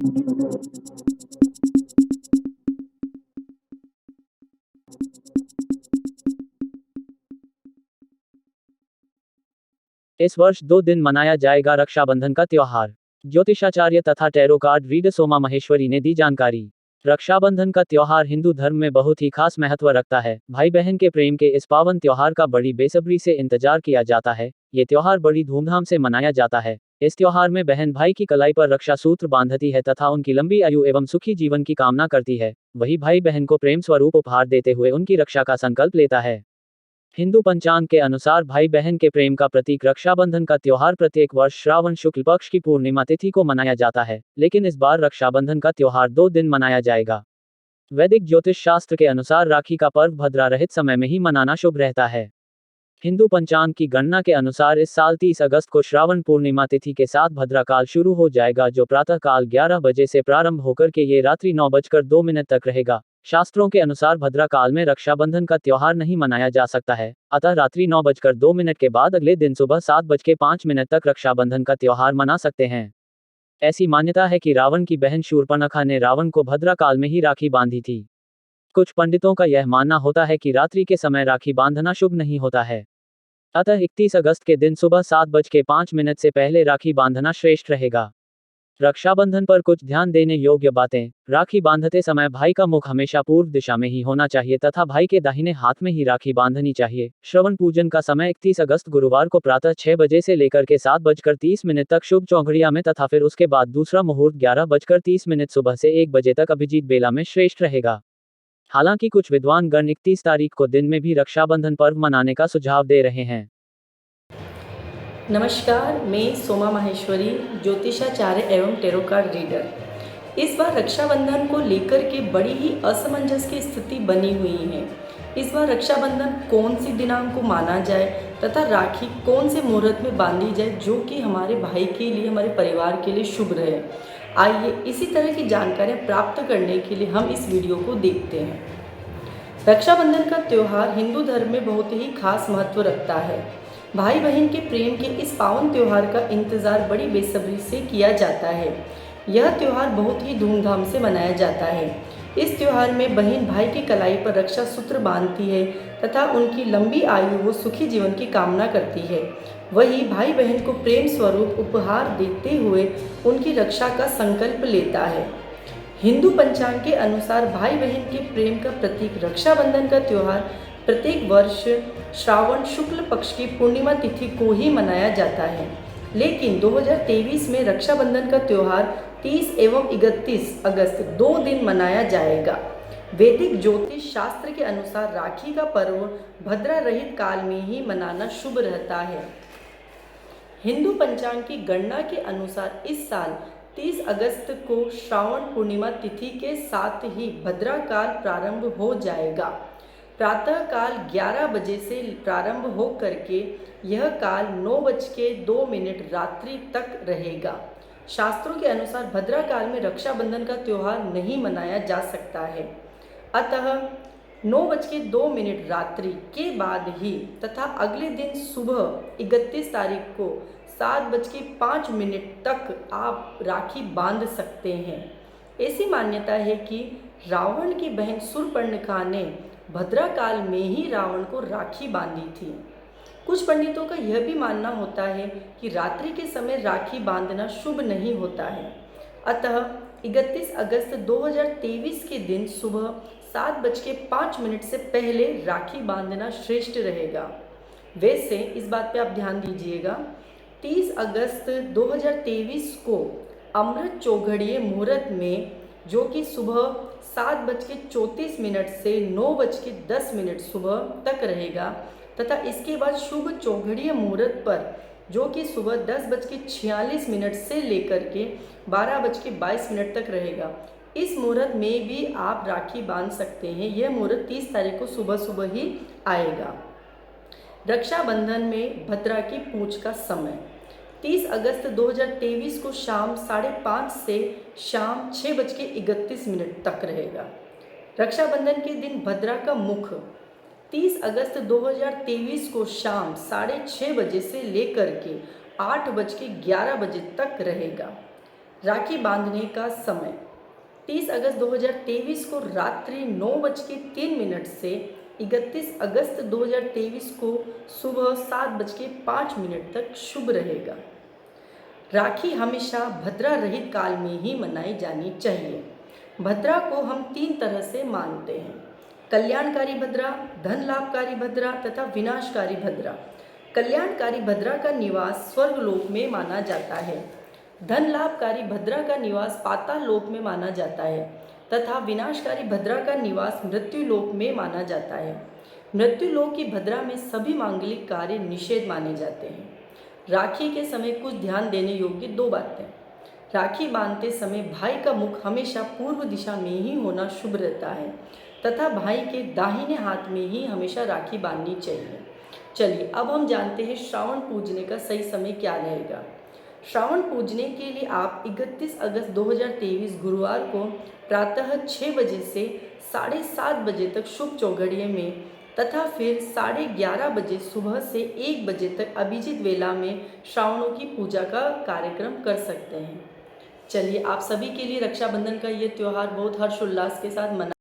इस वर्ष 2 दिन मनाया जाएगा रक्षाबंधन का त्योहार। ज्योतिषाचार्य तथा tarot card reader Soma Maheshwari ने दी जानकारी। रक्षाबंधन का त्योहार हिंदू धर्म में बहुत ही खास महत्व रखता है। भाई बहन के प्रेम के इस पावन त्योहार का बड़ी बेसब्री से इंतजार किया जाता है। ये त्योहार बड़ी धूमधाम से मनाया जाता है। इस त्योहार में बहन भाई की कलाई पर रक्षा सूत्र बांधती है तथा उनकी लंबी आयु एवं सुखी जीवन की कामना करती है। वही भाई बहन को प्रेम स्वरूप उपहार देते हुए उनकी रक्षा का संकल्प लेता है। हिंदू पंचांग के अनुसार भाई बहन के प्रेम का प्रतीक रक्षाबंधन का त्योहार प्रत्येक वर्ष श्रावण शुक्ल पक्ष की पूर्णिमा तिथि को मनाया जाता है, लेकिन इस बार रक्षाबंधन का त्योहार 2 दिन मनाया जाएगा। वैदिक ज्योतिष शास्त्र के अनुसार राखी का पर्व भद्रा रहित समय में ही मनाना शुभ रहता है। हिंदू पंचांग की गणना के अनुसार इस साल 30 अगस्त को श्रावण पूर्णिमा तिथि के साथ भद्रा काल शुरू हो जाएगा, जो प्रातः काल 11 बजे से प्रारंभ होकर के ये रात्रि 9:02 तक रहेगा। शास्त्रों के अनुसार भद्रा काल में रक्षाबंधन का त्योहार नहीं मनाया जा सकता है, अतः रात्रि 9:02 के बाद अगले दिन सुबह 7:05 तक रक्षाबंधन का त्योहार मना सकते हैं। ऐसी मान्यता है कि रावण की बहन शूर्पणखा ने रावण को भद्रा काल में ही राखी बांधी थी। कुछ पंडितों का यह मानना होता है कि रात्रि के समय राखी बांधना शुभ नहीं होता है, अतः 31 अगस्त के दिन सुबह 7:05 से पहले राखी बांधना श्रेष्ठ रहेगा। रक्षाबंधन पर कुछ ध्यान देने योग्य बातें। राखी बांधते समय भाई का मुख हमेशा पूर्व दिशा में ही होना चाहिए तथा भाई के दाहिने हाथ में ही राखी बांधनी चाहिए। श्रवण पूजन का समय 31 अगस्त गुरुवार को प्रातः 6 बजे से लेकर के 7:30 तक शुभ चौघड़िया में तथा फिर उसके बाद दूसरा मुहूर्त 11:30 सुबह से 1 बजे तक अभिजीत बेला में श्रेष्ठ रहेगा। हालांकि कुछ विद्वान गण 31 तारीख को दिन में भी रक्षाबंधन पर्व मनाने का सुझाव दे रहे हैं। नमस्कार, मैं सोमा माहेश्वरी, ज्योतिषाचार्य एवं टैरो कार्ड रीडर। इस बार रक्षाबंधन को लेकर के बड़ी ही असमंजस की स्थिति बनी हुई है। इस बार रक्षाबंधन कौन सी दिनांक को माना जाए तथा राखी कौन से मुहूर्त में बांधी जाए जो कि हमारे भाई के लिए, हमारे परिवार के लिए शुभ रहे। आइए इसी तरह की जानकारियाँ प्राप्त करने के लिए हम इस वीडियो को देखते हैं। रक्षाबंधन का त्यौहार हिंदू धर्म में बहुत ही खास महत्व रखता है। भाई बहन के प्रेम के इस पावन त्यौहार का इंतज़ार बड़ी बेसब्री से किया जाता है। यह त्यौहार बहुत ही धूमधाम से मनाया जाता है। इस त्यौहार में बहन भाई की कलाई पर रक्षा सूत्र बांधती है तथा उनकी लंबी आयु व सुखी जीवन की कामना करती है। वही भाई बहन को प्रेम स्वरूप उपहार देते हुए उनकी रक्षा का संकल्प लेता है। हिंदू पंचांग के अनुसार भाई बहन के प्रेम का प्रतीक रक्षाबंधन का त्यौहार प्रत्येक वर्ष श्रावण शुक्ल पक्ष की पूर्णिमा तिथि को ही मनाया जाता है, लेकिन 2023 में रक्षाबंधन का त्यौहार 30 एवं 31 अगस्त 2 दिन मनाया जाएगा। वैदिक ज्योतिष शास्त्र के अनुसार राखी का पर्व भद्रा रहित काल में ही मनाना शुभ रहता है। हिंदू पंचांग की गणना के अनुसार इस साल 30 अगस्त को श्रावण पूर्णिमा तिथि के साथ ही भद्रा काल प्रारंभ हो जाएगा। प्रातः काल 11 बजे से प्रारंभ हो करके यह काल 9:02 रात्रि तक रहेगा। शास्त्रों के अनुसार भद्रा काल में रक्षाबंधन का त्यौहार नहीं मनाया जा सकता है, अतः 9:02 रात्रि के बाद ही तथा अगले दिन सुबह 31 तारीख को 7:05 तक आप राखी बांध सकते हैं। ऐसी मान्यता है कि रावण की बहन शूर्पणखा ने भद्रा काल में ही रावण को राखी बांधी थी। कुछ पंडितों का यह भी मानना होता है कि रात्रि के समय राखी बांधना शुभ नहीं होता है, अतः 31 अगस्त 2023 के दिन सुबह 7:05 से पहले राखी बांधना श्रेष्ठ रहेगा। वैसे इस बात पे आप ध्यान दीजिएगा, 30 अगस्त 2023 को अमृत चौघड़िए मुहूर्त में, जो कि सुबह 7:34 से 9:10 सुबह तक रहेगा तथा इसके बाद शुभ चौघड़िए मुहूर्त पर, जो कि सुबह 10:46 से लेकर के 12:22 तक रहेगा। इस मुहूर्त में भी आप राखी बांध सकते हैं। यह मुहूर्त 30 तारीख को सुबह सुबह ही आएगा। रक्षाबंधन में भद्रा की पूछ का समय 30 अगस्त 2023 को शाम 5:30 से शाम 6:31 तक रहेगा। रक्षाबंधन के दिन भद्रा का मुख 30 अगस्त 2023 को शाम 6:30 बजे से लेकर के 8:11 तक रहेगा। राखी बांधने का समय 30 अगस्त 2023 को रात्रि 9:03 से 31 अगस्त 2023 को सुबह 7:05 तक शुभ रहेगा। राखी हमेशा भद्रा रहित काल में ही मनाई जानी चाहिए। भद्रा को हम 3 तरह से मानते हैं: कल्याणकारी भद्रा, धन लाभकारी भद्रा तथा विनाशकारी भद्रा। कल्याणकारी भद्रा का निवास स्वर्गलोक में माना जाता है। धन लाभकारी भद्रा का निवास पाताल लोक में माना जाता है तथा विनाशकारी भद्रा का निवास मृत्यु लोक में माना जाता है। मृत्यु लोक की भद्रा में सभी मांगलिक कार्य निषेध माने जाते हैं। राखी के समय कुछ ध्यान देने योग्य 2 बातें। राखी बांधते समय भाई का मुख हमेशा पूर्व दिशा में ही होना शुभ रहता है तथा भाई के दाहिने हाथ में ही हमेशा राखी बांधनी चाहिए। चलिए अब हम जानते हैं श्रावण पूजने का सही समय क्या रहेगा। श्रावण पूजने के लिए आप 31 अगस्त 2023 गुरुवार को प्रातः 6 बजे से 7:30 बजे तक शुभ चौघड़िए में तथा फिर 11:30 बजे सुबह से 1 बजे तक अभिजित वेला में श्रावणों की पूजा का कार्यक्रम कर सकते हैं। चलिए आप सभी के लिए रक्षाबंधन का ये त्यौहार बहुत हर्षोल्लास के साथ मना